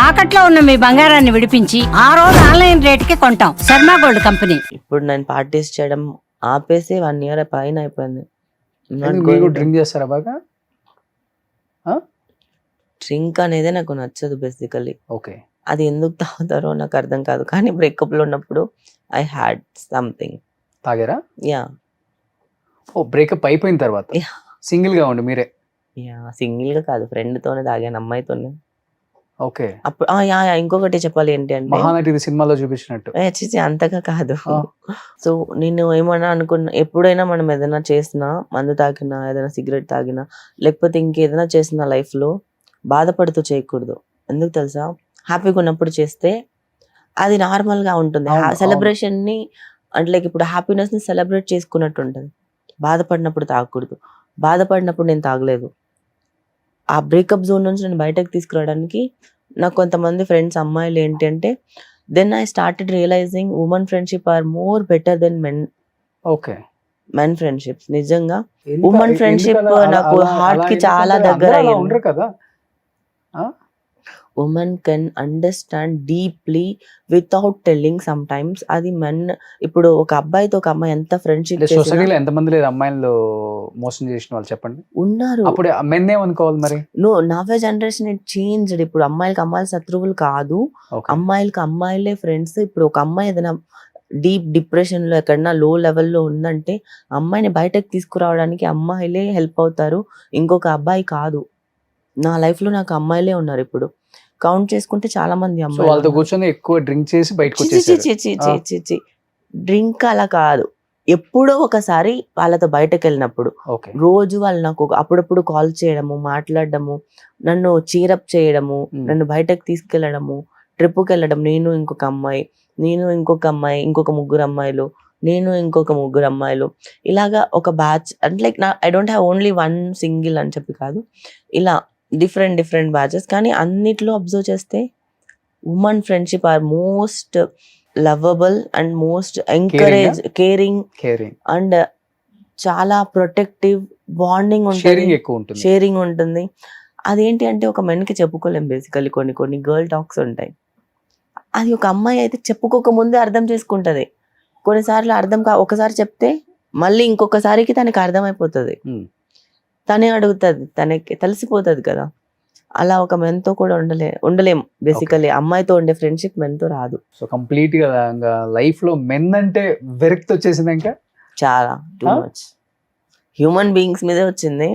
తాకట్లో ఉన్న మీ బంగారాన్ని విడిపించి ఆ రోజు ఆన్లైన్ రేటుకి కొంటాం. Sharma gold company. ఇప్పుడు నేను పార్టీస్ చేయడం ఆపేసి 1 year పైన అయిపోయింది. డ్రింక్ చేస్తారా బాగా? డ్రింక్ అనేది నాకు నచ్చదు బేసికలీ. ఓకే. అది ఎందుకు తాగుతారో నాకు అర్థం కాదు. కానీ బ్రేకప్ లో ఉన్నప్పుడు ఐ హ్యాడ్ సంథింగ్. తాగారా? యా ఓ బ్రేకప్ అయిపోయిన తర్వాత Yeah. సింగిల్ గా ఉండి మీరే? యా సింగిల్ గా కాదు, ఫ్రెండ్ తోనే తాగాను, అమ్మాయితోనే. ఓకే. అప్పుడు యా యా ఇంకొకటి చెప్పాలి ఏంటి అంటే, మహానటి సినిమాలో చూపించినట్టు. చిచి అంతగా కాదు. ఆ. సో నేను ఏమన్నా అనుకున్నా, ఎప్పుడైనా మనం ఏదైనా చేసినా, మందు తాగినా, ఏదైనా సిగరెట్ తాగినా, లేకపోతే ఇంకేదైనా చేసిన లైఫ్ లో బాధపడుతూ చేయకూడదు. ఎందుకు తెలుసా? హ్యాపీగా ఉన్నప్పుడు చేస్తే అది నార్మల్ గా ఉంటుంది. అవును, అవును. సెలబ్రేషన్ ని అంటే లైక్ ఇప్పుడు హ్యాపీనెస్ ని సెలబ్రేట్ చేసుకున్నట్టు ఉంటుంది. బాధపడినప్పుడు తాగకూడదు. బాధపడినప్పుడు నేను తాగలేదు. ఆ బ్రేకప్ జోన్ నుంచి నేను బయటకు తీసుకురావడానికి నాకు కొంతమంది ఫ్రెండ్స్ అమ్మాయిలు ఏంటి అంటే, then I started realizing women friendship are more better than okay. Men friendships. నిజంగా ఎందుకు- ఉమెన్ ఎందుకు ఫ్రెండ్షిప్ అలా- అలా- నాకు అలా- హార్ట్ అలా కి ఎందుకు చాలా అంటారు? దగ్గర అందరూ అలా అయ్యింది. ఉండరు కదా. Women can understand deeply without telling some times. అది మెన్ ఇప్పుడు ఒక అబ్బాయితో ఒక అమ్మాయి ఎంత ఫ్రెండ్షిప్ అంటే సొసైటీలో ఎంతమంది లేదు అమ్మాయిలు మోసం చేసిన వాళ్ళు చెప్పండి. ఉన్నారు. అప్పుడు మెన్ ఏమనుకోవాలి మరి? నవ్వే జనరేషన్ ఇట్ చేంజ్డ్. ఇప్పుడు అమ్మాయిలకి అమ్మాయిలు శత్రువులు కాదు, ఓకే. అమ్మాయిలకి అమ్మాయిలే ఫ్రెండ్స్. ఇప్పుడు ఒక అమ్మాయి ఏదైనా డీప్ డిప్రెషన్ లో ఎక్కడన్నా లో లెవెల్లో ఉందంటే అమ్మాయిని బయటకు తీసుకురావడానికి అమ్మాయిలే హెల్ప్ అవుతారు, ఇంకొక అబ్బాయి కాదు. నా లైఫ్ లో నాకు అమ్మాయిలే ఉన్నారు. ఇప్పుడు కౌంట్ చేసుకుంటే చాలా మంది సో అమ్మాయిలు వాళ్ళతో ఉన్నారు. కూర్చొని ఎక్కువ డ్రింక్ చేసి బయటకు చి చి చి వచ్చేసారు. చి చి చి డ్రింక్ అలా కాదు. ఎప్పుడో ఒకసారి వాళ్ళతో బయటకు వెళ్ళినప్పుడు ఓకే. రోజు వాళ్ళు నాకు అప్పుడప్పుడు కాల్ చేయడము, మాట్లాడడము, నన్ను చీరప్ చేయడము, నన్ను బయటకు తీసుకెళ్లడము, ట్రిప్కి వెళ్ళడం, నేను ఇంకొక అమ్మాయి, ఇంకొక ముగ్గురు అమ్మాయిలు, నేను ఇంకొక ముగ్గురు అమ్మాయిలు, ఇలాగా ఒక బ్యాచ్. అంటే like I don't have only one single అని చెప్పి కాదు, ఇలా డిఫరెంట్ బ్యాచెస్. కానీ అన్నిట్లో అబ్జర్వ్ చేస్తే women friendship are most lovable and most encourage, caring and చాలా ప్రొటెక్టివ్ బాండింగ్ షేరింగ్ ఉంటుంది, ఎక్కువ ఉంటుంది. షేరింగ్ ఉంటుంది. అదేంటి అంటే ఒక మెన్ కి చెప్పుకోలేం బేసికలీ. కొన్ని గర్ల్ టాక్స్ ఉంటాయి. అది ఒక అమ్మాయి అయితే చెప్పుకోక ముందే అర్థం చేసుకుంటది. కొన్నిసార్లు ఒకసారి చెప్తే మళ్ళీ ఇంకొకసారికి తనకి అర్థమైపోతుంది, తనే అడుగుతుంది, తనకి తెలిసిపోతుంది కదా. అలా ఒక మెన్తో కూడా ఉండలేం బేసికలీ. అమ్మాయితో ఉండే ఫ్రెండ్షిప్ మెన్తో రాదు. సో కంప్లీట్ గా లైఫ్ లో మెన్ అంటే విరక్తి వచ్చేసింది ఇంకా చాలా టూ మచ్. హ్యూమన్ బీయింగ్స్ మీదే వచ్చింది.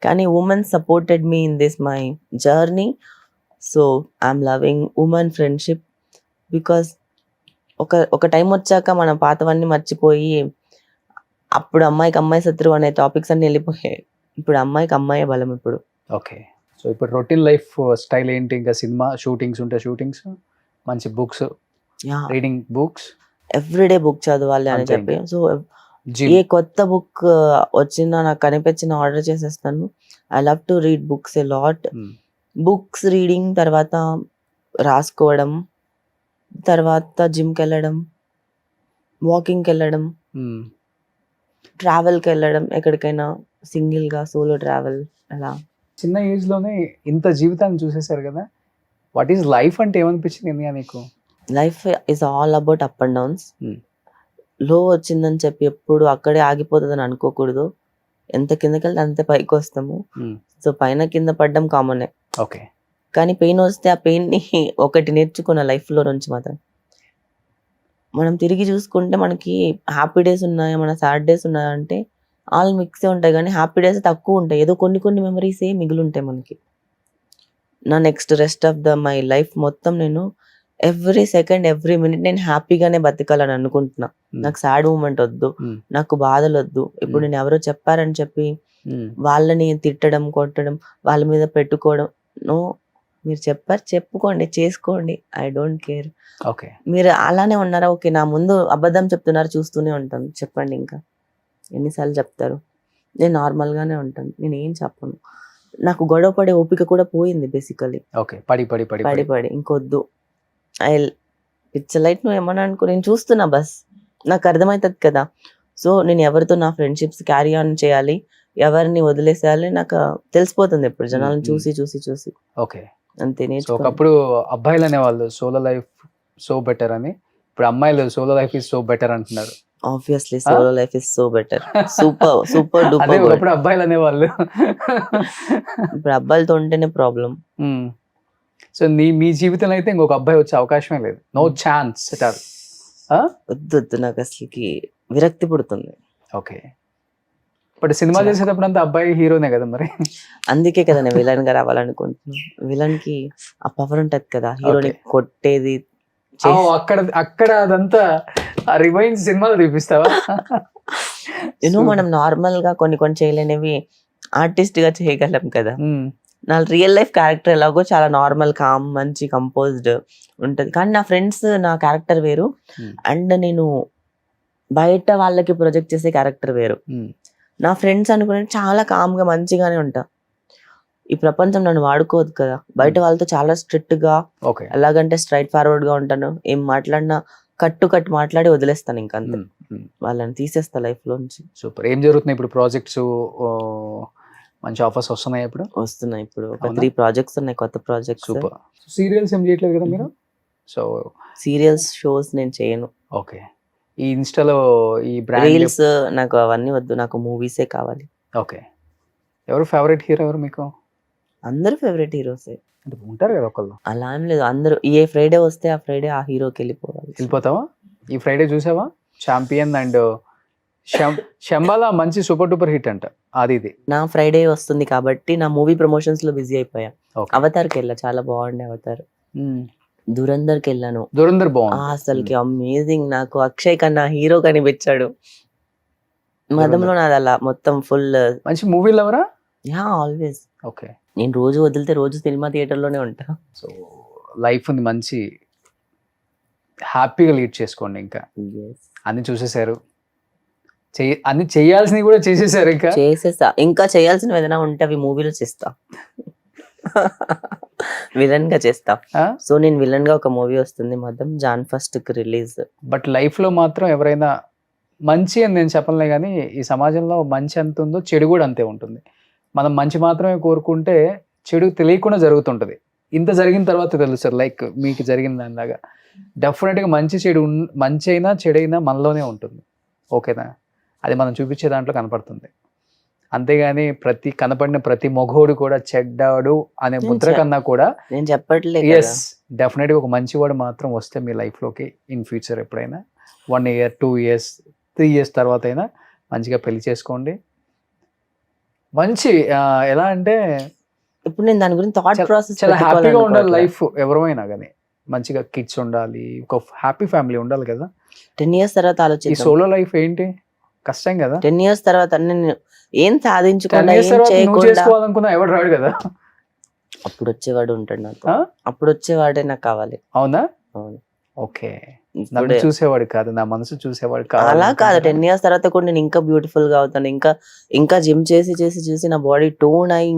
కానీ women supported me in this my journey. So I'm loving women friendship because ఒక టైం వచ్చాక మన పాతవన్నీ మర్చిపోయి, అప్పుడు అమ్మాయికి అమ్మాయి శత్రువు అనే టాపిక్స్ అన్ని వెళ్ళిపోయాయి. ఇప్పుడు అమ్మాయికి అమ్మాయే బలం ఇప్పుడు. ఓకే. సో ఇప్పుడు రొటీన్ లైఫ్ స్టైల్ ఏంటి? ఇంకా సినిమా షూటింగ్స్ ఉంటే షూటింగ్స్, మంచి books, reading books, everyday book చదవాలి అని అంతే చెప్పి. ఇంకా. So gym. ఏ కొత్త బుక్ వచ్చినా నాకు కనిపించిన ఆర్డర్ చేసేస్తాను. I love to read books a lot. Books reading తర్వాత రాసుకోవడం, తర్వాత జిమ్కి వెళ్ళడం, వాకింగ్కి వెళ్ళడం, ట్రావెల్కి వెళ్ళడం, ఎక్కడికైనా సింగిల్గా సోలో ట్రావెల్. అలా చిన్న ఏజ్ లోనే ఇంత జీవితాన్ని చూసేశారు కదా. వాట్ ఈస్ లైఫ్ అంటే ఏమనిపించింది ఇండియా నీకు? Life is all about up and downs. Hmm. లో వచ్చిందని చెప్పి ఎప్పుడు అక్కడే ఆగిపోతుందని అనుకోకూడదు. ఎంత కిందకి వెళ్తే అంతే పైకి వస్తాము. సో పైన కింద పడ్డం కామనే. ఓకే. కానీ పెయిన్ వస్తే ఆ పెయిన్ని ఒకటి నేర్చుకున్న లైఫ్లో నుంచి మాత్రం. మనం తిరిగి చూసుకుంటే మనకి హ్యాపీ డేస్ ఉన్నాయా, మన సాడ్ డేస్ ఉన్నాయా అంటే ఆల్ మిక్సే ఉంటాయి. కానీ హ్యాపీ డేస్ తక్కువ ఉంటాయి. ఏదో కొన్ని మెమరీసే మిగిలి ఉంటాయి మనకి. నా next rest of my life మొత్తం నేను ఎవ్రీ సెకండ్ ఎవ్రీ మినిట్ నేను హ్యాపీగానే బతకాలని అనుకుంటున్నా. నాకు సాడ్ మూమెంట్ వద్దు, నాకు బాధలు వద్దు. ఇప్పుడు నేను ఎవరో చెప్పారని చెప్పి వాళ్ళని తిట్టడం, కొట్టడం, వాళ్ళ మీద పెట్టుకోవడం. నో, మీరు చెప్పారు చెప్పుకోండి, చేసుకోండి, ఐ డోంట్ కేర్. ఓకే. మీరు అలానే ఉన్నారా? ఓకే, నా ముందు అబద్ధం చెప్తున్నారు, చూస్తూనే ఉంటాను, చెప్పండి. ఇంకా ఎన్నిసార్లు చెప్తారు? నేను నార్మల్గానే ఉంటాను, నేను ఏం చెప్పను. నాకు గొడవ పడే ఓపిక కూడా పోయింది బేసికలీ. ఓకే. పడి ఇంకొద్దు. It's light. నువ్వు ఏమన్నా అనుకో, నేను చూస్తున్నా బస్, నాకు అర్థమవుతుంది కదా. సో నేను ఎవరితో నా ఫ్రెండ్షిప్స్ క్యారీ ఆన్ చేయాలి, ఎవరిని వదిలేసేయాలి నాకు తెలిసిపోతుంది ఇప్పుడు జనాలను చూసి. ఓకే. అంతే సో నేర్చుకున్నా. ఒకప్పుడు అబ్బాయిలు అనేవాళ్ళు సోలో లైఫ్ సో బెటర్ అని, ఇప్పుడు అమ్మాయిలు solo life is so better అంటున్నారు. Obviously solo life is so better. Super super అదే డూపర్ గుడ్. ఒకప్పుడు అబ్బాయిలు అనేవాళ్ళు. ఇప్పుడు అబ్బాయిలతో ఉంటేనే ప్రాబ్లం. సో మీ జీవితంలో అయితే ఇంకొక అబ్బాయి వచ్చే అవకాశమే లేదు, నో ఛాన్స్ ఎట్ ఆల్. వద్దు నాకు అసలుకి విరక్తి పుడుతుంది. ఓకే, బట్ సినిమా చేసేటప్పుడు అంతా అబ్బాయి హీరోనే కదా మరి. అందుకే కదా నేను విలన్ గా రావాలనుకుంటున్నాను. విలన్ కి ఆ పవర్ ఉంటది కదా, హీరోని కొట్టేది. అక్కడ అదంతా రివైండ్ సినిమాలో చూపిస్తావా? మనం నార్మల్ గా కొన్ని కొన్ని చేయలేనివి ఆర్టిస్ట్ గా చేయగలం కదా. నా రియల్ లైఫ్ క్యారెక్టర్ ఎలాగో చాలా నార్మల్ కామ్ మంచి కంపోజ్డ్ ఉంటది, కానీ నా ఫ్రెండ్స్ నా క్యారెక్టర్ వేరు, అండ్ నేను బయట వాళ్ళకి ప్రొజెక్ట్ చేసే క్యారెక్టర్ వేరు. నా ఫ్రెండ్స్ అనుకునే చాలా కామ్ గా మంచిగానే ఉంటా. ఈ ప్రపంచం నన్ను వాడుకోదు కదా, బయట వాళ్ళతో చాలా స్ట్రిక్ట్ గా, ఎలాగంటే స్ట్రైట్ ఫార్వర్డ్ గా ఉంటాను. ఏం మాట్లాడినా కట్టు మాట్లాడి వదిలేస్తాను, ఇంకంతే. వాళ్ళని తీసేస్తా లైఫ్ లోంచి. సూపర్. ఏం జరుగుతున్నాయి ఇప్పుడు? ప్రాజెక్ట్స్ మంచి ఆఫర్స్ వస్తున్నాయి ఇప్పుడు? వస్తున్నాయి. ఇప్పుడు ఒక 3 ప్రాజెక్ట్స్ ఉన్నాయి, కొత్త ప్రాజెక్ట్స్. సూపర్. సీరియల్స్ ఏం చేయట్లేదు కదా మీరు? సో సీరియల్స్ షోస్ నేను చేయను. ఓకే. ఈ ఇన్స్టాలో ఈ బ్రాండ్ రీల్స్ నాకు అవన్నీ వద్దు, నాకు మూవీసే కావాలి. ఓకే. ఎవరు ఫేవరెట్ హీరో ఎవరు మీకు? అందరూ ఫేవరెట్ హీరోసే ఉంటారు కదా ఒకళ్ళు. అలా ఏం లేదు, అందరూ ఏ ఫ్రైడే వస్తే ఆ ఫ్రైడే ఆ హీరోకి వెళ్ళిపోతావా? ఈ ఫ్రైడే చూసావా ఛాంపియన్ అండ్ శంబాల మంచి సూపర్ డూపర్ హిట్ అంట. అది ఇది నా ఫ్రైడే వస్తుంది కాబట్టి నా మూవీ ప్రమోషన్స్ లో బిజీ అయిపోయా. అవతార్కి వెళ్ళా, చాలా బాగుండే అవతార్. దురందర్కి వెళ్ళాను. దురందర్ బాగుంది అసలుకి అమేజింగ్. నాకు అక్షయ్ కన్నా హీరో కనిపించాడు. మదంలో నాది అలా మొత్తం ఫుల్ మంచి మూవీలు ఎవరా? ఆల్వేస్. ఓకే. నేను రోజు వదిలితే రోజు సినిమా థియేటర్ లోనే ఉంటా. సో లైఫ్ ఉంది మంచి హ్యాపీగా లీడ్ చేసుకోండి. ఇంకా అన్ని చూసేసారు, అన్ని చేయాల్సినవి కూడా చేసేసారు. ఇంకా చేసేస్తా, ఇంకా చేయాల్సినవి ఏదైనా ఉంటే అవి మూవీలో చేస్తా. విలన్ గా చేస్తా. సో నేను విలన్ గా ఒక మూవీ వస్తుంది మదం, జాన్ 1st కి రిలీజ్. బట్ లైఫ్ లో మాత్రం ఎవరైనా మంచి అని నేను చెప్పలే, కానీ ఈ సమాజంలో మంచి ఎంత ఉందో చెడు కూడా అంతే ఉంటుంది. మనం మంచి మాత్రమే కోరుకుంటే చెడు తెలియకుండా జరుగుతుంటది. ఇంత జరిగిన తర్వాత తెలుస్తుంది, లైక్ మీకు జరిగిన దానిలాగా. డెఫినెట్గా మంచి అయినా చెడైనా మనలోనే ఉంటుంది. ఓకేనా? అది మనం చూపించే దాంట్లో కనపడుతుంది. అంతేగాని కనపడిన ప్రతి మొగోడు కూడా చెడ్డాడు అనే ముద్ర కన్నా కూడా నేను చెప్పట్లేదు. ఎస్, డెఫినెట్గా ఒక మంచివాడు మాత్రం వస్తే మీ లైఫ్లోకి ఇన్ ఫ్యూచర్ ఎప్పుడైనా 1 year 2 years 3 years తర్వాత అయినా మంచిగా పెళ్లి చేసుకోండి. మంచి ఎలా అంటే ఇప్పుడు నేను దాని గురించి థాట్ ప్రాసెస్ చాలా హ్యాపీగా ఉండాలి లైఫ్. ఎవరైనా కానీ మంచిగా కిడ్స్ ఉండాలి, ఒక హ్యాపీ ఫ్యామిలీ ఉండాలి కదా. 10 years తర్వాత ఆలోచించి. ఈ సోలో లైఫ్ ఏంటి కష్టం కదా. 10 years తర్వాత నేను ఏం సాధించుకోవాలనుకున్నా ఎవడు రాడు కదా. అప్పుడు వచ్చేవాడు ఉంటాడు నాకు, అప్పుడు వచ్చేవాడే నాకు కావాలి. అవునా? అవును. ఓకే. నన్ను చూసేవాడు కాదు, నా మనసు చూసేవాడు కాదు. అలా కాదు, 10 years తర్వాత కూడా నేను ఇంకా బ్యూటిఫుల్ గా అవుతాను. ఇంకా జిమ్ చేసి నా బాడీ టోన్ అయ్యి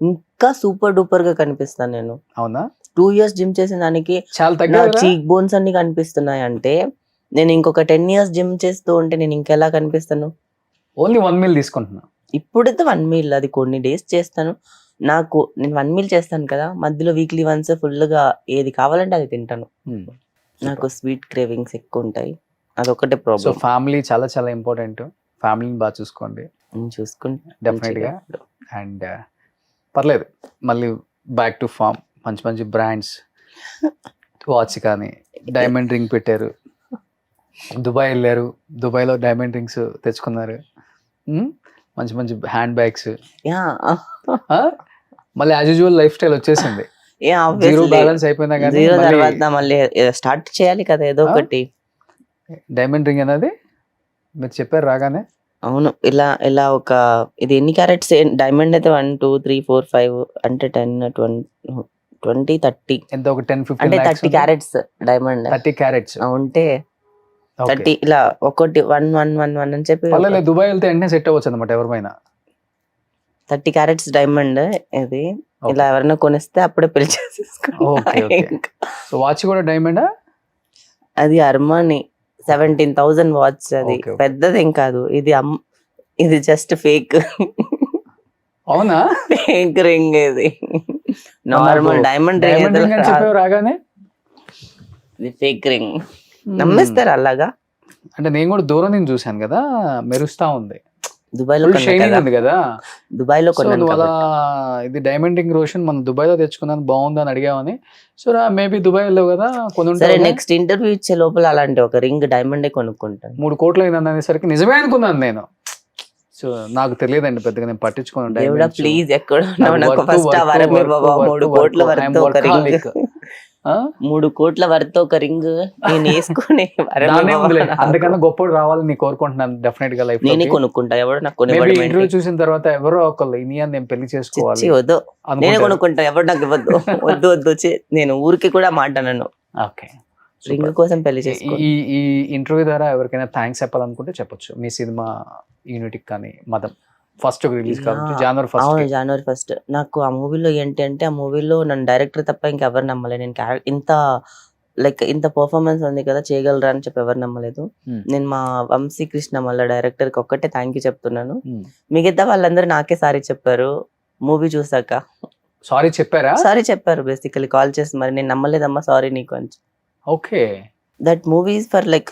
ఇంకా సూపర్ డూపర్ గా కనిపిస్తాను నేను. అవునా? 2 years జిమ్ చేసిన దానికి చీక్ బోన్స్ అన్ని కనిపిస్తున్నాయి అంటే, నేను ఇంకొక 10 years జిమ్ చేస్తూ ఉంటే నేను ఇంకెలా కనిపిస్తాను? ఓన్లీ 1 meal తీసుకుంటున్నా. ఇప్పుడైతే 1 meal, అది కొన్ని డేస్ చేస్తాను. నేను 1 meal చేస్తాను కదా, మధ్యలో వీక్లీ వన్స్ ఫుల్ గా ఏది కావాలంటే అది తింటాను. నాకు స్వీట్ క్రేవింగ్స్ ఎక్కువ ఉంటాయి, అదొకటే ప్రాబ్లం. సో ఫ్యామిలీ చాలా చాలా ఇంపార్టెంట్. ఫ్యామిలీని బాగా చూసుకోండి. డెఫినెట్ గా. అండ్ పర్లేదు, మళ్ళీ బ్యాక్ టు ఫామ్. మంచి మంచి బ్రాండ్స్ వాచ్ కానీ, డైమండ్ రింగ్ పెట్టారు, దుబాయ్ వెళ్ళారు, దుబాయ్లో డైమండ్ రింగ్స్ తెచ్చుకున్నారు, మంచి మంచి హ్యాండ్ బ్యాగ్స్. మళ్ళీ యాజ్ యూజువల్ లైఫ్ స్టైల్ వచ్చేసింది. జీరో బ్యాలెన్స్ అయిపోయినా కానీ మళ్ళీ స్టార్ట్ చేయాలి కదా ఏదో ఒకటి. డైమండ్ రింగ్ అనేది మీరు చెప్పారు రాగానే. అవును. ఇలా ఇది ఎన్ని క్యారెట్స్ డైమండ్ అయితే 1 2 3 4 5 అంటే 10 20 30 ఎంత, ఒక 10-15 అంటే 30 క్యారెట్స్ డైమండ్. 30 క్యారెట్స్ ఉంటే 30 ఇలా ఒకటి 1 1 1 1 అని చెప్పి దుబాయ్ వెళ్తే వెంటనే సెట్ అవ్వచ్చు అనమాట ఎవరిపైన. 30 క్యారెట్స్ డైమండ్ ఇది. ఇలా ఎవరైనా కొనిస్తే అప్పుడే పెళ్లి చేసేసుకో. సో వాచ్ కూడా డైమండా? అది అర్మాని 17,000 వాచ్. అది పెద్దదేం కాదు, ఇది జస్ట్ ఫేక్. అవునా? ఫేక్ రింగ్ ఇది. నార్మల్ డైమండ్ డైమండ్ రింగ్ అని చెప్పావు రాగానే ఫేక్ రింగ్ నమ్మేస్తారు అలాగా. అంటే నేను కూడా దూరం నుంచి చూశాను కదా, మెరుస్తా ఉంది, దుబాయ్ లో షైనింగ్ ఉంది కదా. దుబాయ్ లో సో నువ్వు అలా ఇది డైమండ్ రింగ్ రోషన్ మనం దుబాయ్ లో తెచ్చుకున్నాను బాగుంది అని అడిగావని. సో మేబీ దుబాయ్ వెళ్ళావు కదా కొని. సరే నెక్స్ట్ ఇంటర్వ్యూ ఇచ్చే లోపల అలాంటి ఒక రింగ్ డైమండే కొనుక్కుంటాను. 3 కోట్లు అయింది అనేసరికి నిజమే అనుకున్నాను నేను. సో నాకు తెలియదండి పెద్దగా, నేను పట్టించుకున్నాను. ప్లీజ్ ఎక్కడ ఫస్ట్ వరమే బాబా 3 కోట్ల వరకు ఒక రింగ్, 3 కోట్ల వరకు ఒక రింగ్ నేను వేసుకుని అందుకన్నా గొప్ప రావాలని నేను కోరుకుంటున్నాను. డెఫినెట్ గా లైఫ్ నేనే కొనుక్కుంటా. ఎవరు నాకు ఇంటర్వ్యూ చూసిన తర్వాత ఎవరో ఒకళ్ళు ఇనియా నేను పెళ్లి చేసుకోవాలి వద్దు, నేనే కొనుక్కుంటా. ఎవరు నాకు ఇవ్వద్దు, వద్దు వద్దు వచ్చి నేను ఊరికి కూడా మాట్లాడను. ఓకే, రింగ్ కోసం పెళ్లి చేసుకో. ఈ ఇంటర్వ్యూ ద్వారా ఎవరికైనా థ్యాంక్స్ చెప్పాలనుకుంటే చెప్పొచ్చు. మీ సినిమా యూనిట్కి కానీ మదం ఫస్ట్ రిలీజ్ కాబట్టి జనవరి 1 నాకు ఆ మూవీలో ఏంటి అంటే, ఆ మూవీలో నన్ను డైరెక్టర్ తప్ప ఇంకెవరు నమ్మలేదు. నేను ఇంత పర్ఫార్మెన్స్ ఉంది కదా చేయగలరా అని చెప్పి ఎవరు నమ్మలేదు. నేను మా వంశీ కృష్ణ మళ్ళీ డైరెక్టర్ కి ఒక్కటే థ్యాంక్ యూ చెప్తున్నాను. మిగతా వాళ్ళందరూ నాకే సారీ చెప్పారు మూవీ చూసాక. సారీ చెప్పారా? సారీ చెప్పారు బేసికలీ కాల్ చేసి, మరి నేను నమ్మలేదమ్మా సారీ నీకు అని. Okay, that movie is for like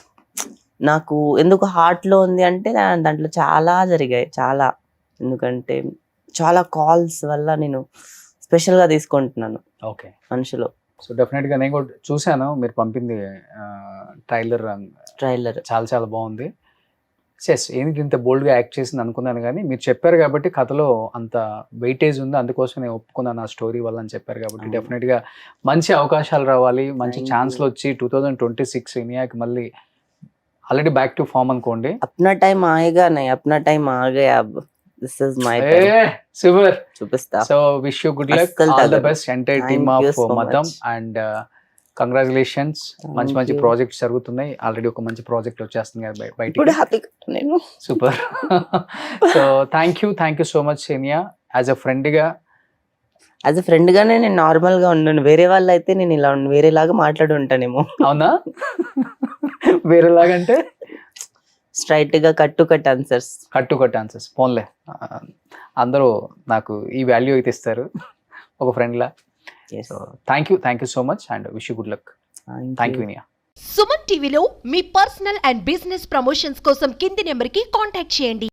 నాకు ఎందుకు హార్ట్ లో ఉంది అంటే దాంట్లో చాలా జరిగాయి, చాలా. ఎందుకంటే చాలా కాల్స్ వల్ల నేను స్పెషల్ గా తీసుకుంటున్నాను ఓకే మనుషులు. సో డెఫినెట్ గా నేను కూడా చూసాను మీరు పంపింది ట్రైలర్ చాలా చాలా బాగుంది. ఎస్, ఏంటి ఇంత బోల్డ్ గా యాక్ట్ చేసింది అనుకున్నాను, కానీ మీరు చెప్పారు కాబట్టి కథలో అంత వెయిటేజ్ ఉంది, అందుకోసం నేను ఒప్పుకున్నాను ఆ స్టోరీ వల్ల అని చెప్పారు కాబట్టి డెఫినెట్ గా మంచి అవకాశాలు రావాలి, మంచి ఛాన్స్లు వచ్చి 2026 ఇండియాకి మళ్ళీ ఆల్రెడీ బ్యాక్ టు ఫామ్ అనుకోండి. అప్నా టైం ఆయేగా నై అప్నా టైం ఆ గయా. This is my time. Super, చూపిస్తా. So wish you good luck, all the best entire team of మదం అండ్ కంగ్రాచులేషన్స్. మంచి మంచి ప్రాజెక్ట్స్ జరుగుతున్నాయి, ఆల్రెడీ ఒక మంచి ప్రాజెక్ట్ వచ్చేస్తుంది కదా బయటికి. హ్యాపీగా నేను super. So thank you so much Senia. As a friend గానే నేను నార్మల్ గా ఉన్నాను. వేరే వాళ్ళు అయితే నేను ఇలా వేరేలాగా మాట్లాడి ఉంటానేమో. అవునా? వేరేలాగా అంటే స్ట్రైట్ గా కట్ టు కట్ ఆన్సర్స్ ఫోన్లే. అందరూ నాకు ఈ వాల్యూ అయితే ఇస్తారు ఒక ఫ్రెండ్ లా. So thank you so much and wish you good luck. Thank you వినియా. సుమన్ టీవీలో మీ పర్సనల్ అండ్ బిజినెస్ ప్రమోషన్స్ కోసం కింది నెంబర్కి కాంటాక్ట్ చేయండి.